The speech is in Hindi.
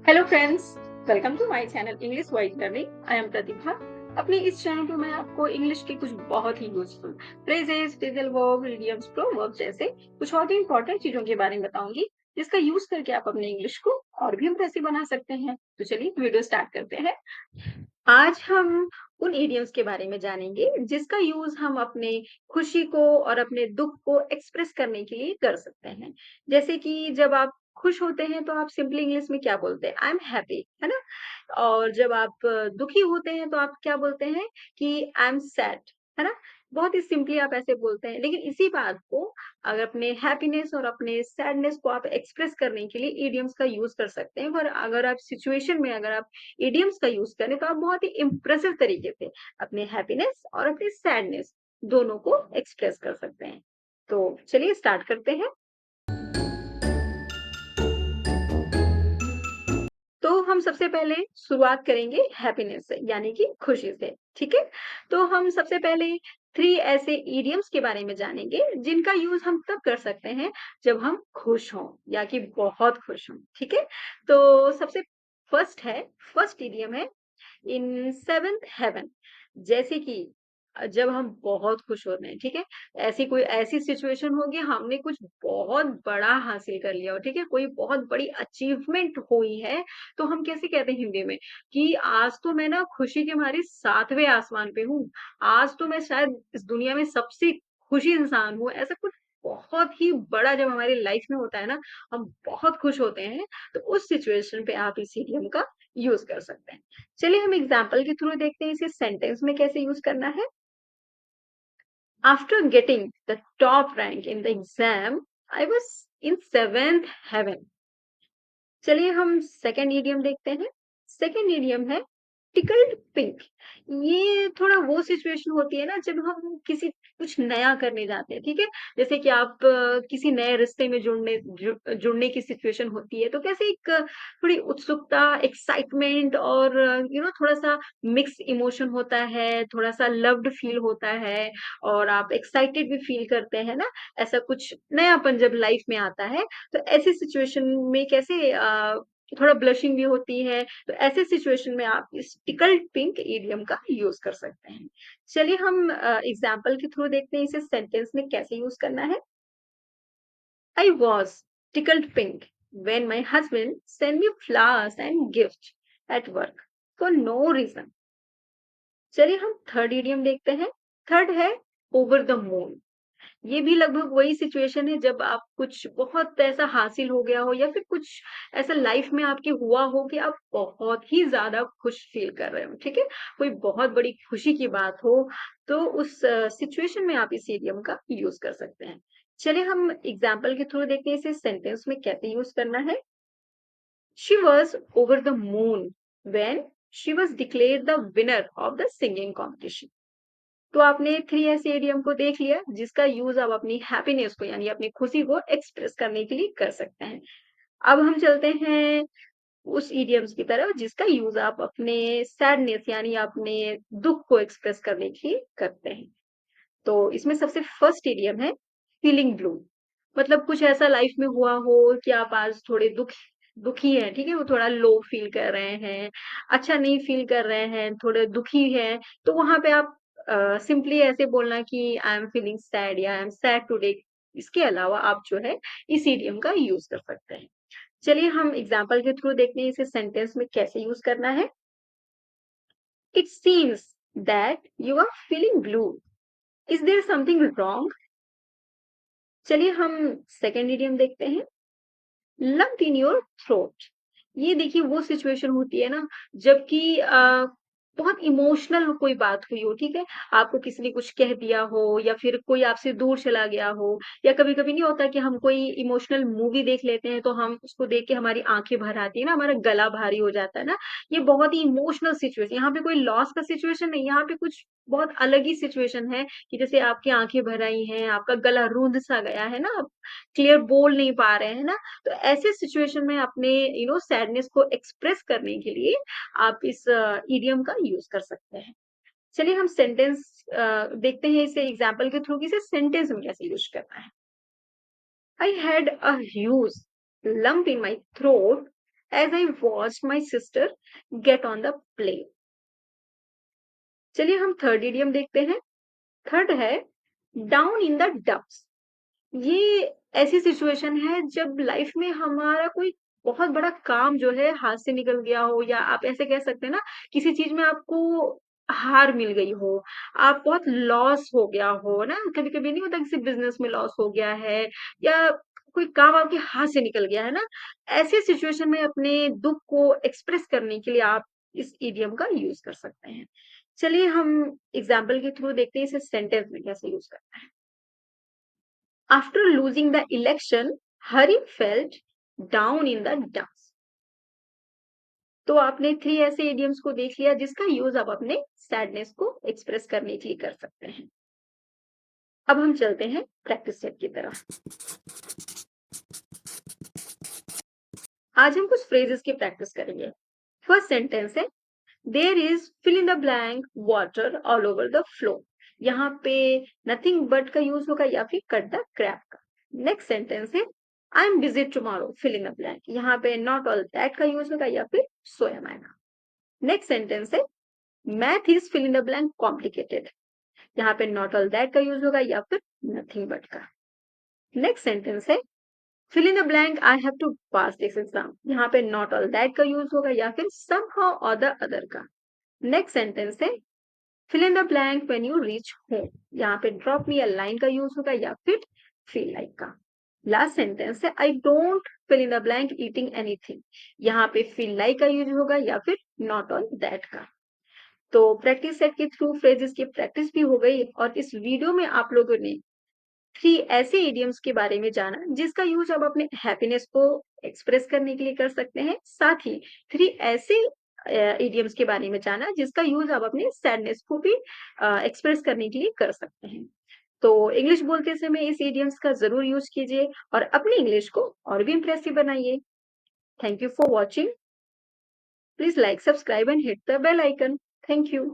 Hello friends, welcome to my channel English wise learning. I am Pratibha. अपने इस चैनल पर मैं आपको इंग्लिश की कुछ बहुत ही useful phrases, phrasal verb, idioms, proverbs जैसे कुछ और भी इंपॉर्टेंट चीजों के बारे में बताऊंगी, जिसका यूज करके आप अपने इंग्लिश को और भी इम्प्रेसिव बना सकते हैं। तो चलिए वीडियो स्टार्ट करते हैं। आज हम उन इडियम्स के बारे में जानेंगे जिसका यूज हम अपने खुशी को और अपने दुख को एक्सप्रेस करने के लिए कर सकते हैं। जैसे कि जब आप खुश होते हैं तो आप सिंपली इंग्लिश में क्या बोलते हैं? आई एम हैप्पी, है ना? और जब आप दुखी होते हैं तो आप क्या बोलते हैं कि आई एम सैड, है ना? बहुत ही सिंपली आप ऐसे बोलते हैं। लेकिन इसी बात को अगर अपने हैप्पीनेस और अपने सैडनेस को आप एक्सप्रेस करने के लिए इडियम्स का यूज कर सकते हैं। पर अगर आप सिचुएशन में अगर आप इडियम्स का यूज करें तो आप बहुत ही इम्प्रेसिव तरीके से अपने हैप्पीनेस और अपनी सैडनेस दोनों को एक्सप्रेस कर सकते हैं। तो चलिए स्टार्ट करते हैं। तो हम सबसे पहले शुरुआत करेंगे हैप्पीनेस से, यानी कि खुशी से। ठीक है? तो हम सबसे पहले 3 ऐसे इडियम्स के बारे में जानेंगे जिनका यूज हम तब कर सकते हैं जब हम खुश हों या कि बहुत खुश हों। ठीक है? तो सबसे फर्स्ट इडियम है इन सेवेंथ हेवन। जैसे कि जब हम बहुत खुश होते हैं, ठीक है? ऐसी सिचुएशन होगी, हमने कुछ बहुत बड़ा हासिल कर लिया हो, ठीक है? कोई बहुत बड़ी अचीवमेंट हुई है, तो हम कैसे कहते हैं हिंदी में कि आज तो मैं ना खुशी के मारे 7वें आसमान पे हूँ। आज तो मैं शायद इस दुनिया में सबसे खुशी इंसान हूँ। ऐसा कुछ बहुत ही बड़ा जब हमारी लाइफ में होता है ना, हम बहुत खुश होते हैं, तो उस सिचुएशन पे आप इस इडियम का यूज़ कर सकते हैं। चलिए हम एग्जाम्पल के थ्रू देखते हैं इसे सेंटेंस में कैसे यूज करना है। After getting the top rank in the exam I was in seventh heaven. चलिए हम सेकेंड इडियम देखते हैं। सेकेंड इडियम है टिकल्ड पिंक। ये थोड़ा वो सिचुएशन होती है ना जब हम किसी कुछ नया करने जाते हैं, ठीक है? जैसे कि आप किसी नए रिश्ते में जुड़ने की सिचुएशन होती है, तो कैसे एक थोड़ी उत्सुकता, एक्साइटमेंट और थोड़ा सा मिक्स इमोशन होता है, थोड़ा सा लव्ड फील होता है और आप एक्साइटेड भी फील करते हैं ना। ऐसा कुछ नयापन जब लाइफ में आता है, तो ऐसी सिचुएशन में कैसे थोड़ा ब्लशिंग भी होती है, तो ऐसे सिचुएशन में आप इस टिकल्ड पिंक इडियम का यूज कर सकते हैं। चलिए हम एग्जाम्पल के थ्रू देखते हैं इसे सेंटेंस में कैसे यूज करना है। I was tickled pink when my husband sent me flowers and gifts at work for no reason. चलिए हम थर्ड इडियम देखते हैं। थर्ड है ओवर द मून। ये भी लगभग वही सिचुएशन है जब आप कुछ बहुत ऐसा हासिल हो गया हो या फिर कुछ ऐसा लाइफ में आपके हुआ हो कि आप बहुत ही ज़्यादा खुश फ़ील कर रहे हो, ठीक है? कोई बहुत बड़ी खुशी की बात हो, तो उस सिचुएशन में आप इस इडियम का यूज़ कर सकते हैं। चलिए हम एग्ज़ाम्पल के थ्रू देखते हैं इसे सेंटेंस में कैसे यूज़ करना है। She was over the moon when she was declared the winner of the singing competition. तो आपने 3 ऐसे इडियम को देख लिया जिसका यूज़ आप अपनी हैप्पीनेस को यानी अपनी खुशी को एक्सप्रेस करने के लिए कर सकते हैं। अब हम चलते हैं उस इडियम्स की तरफ जिसका यूज़ आप अपने सैडनेस यानी अपने दुःख को एक्सप्रेस करने के लिए करते हैं। तो इसमें सबसे फर्स्ट इडियम है फीलिंग ब्लू। मतलब कुछ ऐसा लाइफ में हुआ हो कि आप आज थोड़े दुखी हैं, ठीक है? वो थोड़ा लो फील कर रहे हैं, अच्छा नहीं फील कर रहे हैं, थोड़े दुखी हैं, तो वहाँ पे आप सिंपली ऐसे बोलना कि आई एम फीलिंग सैड या आई एम सैड टुडे। इसके अलावा आप जो है इस इडियम का यूज़ कर सकते हैं। चलिए हम एग्ज़ाम्पल के थ्रू देखते हैं इसे सेंटेंस में कैसे यूज़ करना है। It seems that you are feeling blue. Is there something wrong? चलिए हम सेकंड इडियम देखते हैं। Lump in your throat. ये देखिए वो सिचुएशन होती है ना जबकि बहुत इमोशनल कोई बात हुई हो, ठीक है? आपको किसी ने कुछ कह दिया हो या फिर कोई आपसे दूर चला गया हो या कभी-कभी नहीं होता कि हम कोई इमोशनल मूवी देख लेते हैं तो हम उसको देख के हमारी आँखें भर आती है ना, हमारा गला भारी हो जाता है ना। ये बहुत ही इमोशनल सिचुएशन, यहाँ पे कोई लॉस का सिचुएशन नहीं, यहाँ पे कुछ बहुत अलग ही सिचुएशन है कि जैसे आपकी आँखें भर आई हैं, आपका गला रूंध-सा गया है ना, आप क्लियर बोल नहीं पा रहे हैं ना। तो ऐसे सिचुएशन में अपने सैडनेस को एक्सप्रेस करने के लिए आप इस इडियम का यूज़ कर सकते हैं। चलिए हम सेंटेंस देखते हैं इसे एग्ज़ाम्पल के थ्रू कि इसे सेंटेंस में कैसे यूज़ करना है। I had a huge lump in my throat as I watched my sister get on the plane. चलिए हम थर्ड इडियम देखते हैं। थर्ड है डाउन इन द डब्स। ये ऐसी सिचुएशन है जब लाइफ में हमारा कोई बहुत बड़ा काम जो है हाथ से निकल गया हो, या आप ऐसे कह सकते हैं ना, किसी चीज़ में आपको हार मिल गई हो, आप बहुत लॉस हो गया हो ना, कभी-कभी नहीं होता किसी बिज़नेस में लॉस हो गया है, या कोई काम आपके हाथ से निकल गया है ना, ऐसे सिचुएशन में अपने दुःख को एक्सप्रेस करने के लिए आप इस इडियम का यूज़ कर सकते हैं। चलिए हम एग्ज़ाम्पल के थ्रू देखते हैं इसे सेंटेंस में कैसे यूज़ करना है। After losing the election, Hari felt down in the dumps. तो आपने 3 ऐसे इडियम्स को देख लिया जिसका यूज़ आप अपने सैडनेस को एक्सप्रेस करने के लिए कर सकते हैं। अब हम चलते हैं प्रैक्टिस सेट की तरफ। आज हम कुछ फ्रेजेस की प्रैक्टिस करेंगे। फर्स्ट सेंटेंस है there is fill in the blank water all over the floor. यहाँ पे नथिंग बट का यूज होगा या फिर कट द क्रैप का। नेक्स्ट सेंटेंस है I am busy tomorrow fill in the blank. यहाँ पे नॉट ऑल दैट का यूज होगा या फिर सो एम आई का। नेक्स्ट सेंटेंस है math is fill in the blank complicated. यहाँ पे नॉट ऑल दैट का यूज होगा या फिर नथिंग बट का। नेक्स्ट सेंटेंस है fill in the blank I have to pass this exam. यहाँ पे नॉट ऑल दैट का यूज होगा या फिर समहाउ और द अदर का। नेक्स्ट सेंटेंस है fill in the blank when you reach home. यहाँ पे ड्रॉप मी अ लाइन का यूज होगा या फिर फील लाइक का। लास्ट सेंटेंस है I don't fill in the blank eating anything. यहाँ पे फील लाइक का यूज होगा या फिर नॉट ऑन दैट का। तो प्रैक्टिस सेट के थ्रू फ्रेजेस की प्रैक्टिस भी हो गई, और इस वीडियो में आप लोगों ने 3 ऐसे इडियम्स के बारे में जाना जिसका यूज आप अपने हैप्पीनेस को एक्सप्रेस करने के लिए कर सकते हैं। साथ ही 3 ऐसे इडियम्स के बारे में जाना जिसका यूज आप अपने सैडनेस को भी एक्सप्रेस करने के लिए कर सकते हैं। तो इंग्लिश बोलते समय इस इडियम्स का ज़रूर यूज कीजिए और अपनी इंग्लिश को और भी इम्प्रेसिव बनाइए। Thank you for watching. Please like, subscribe and hit the bell icon. Thank you.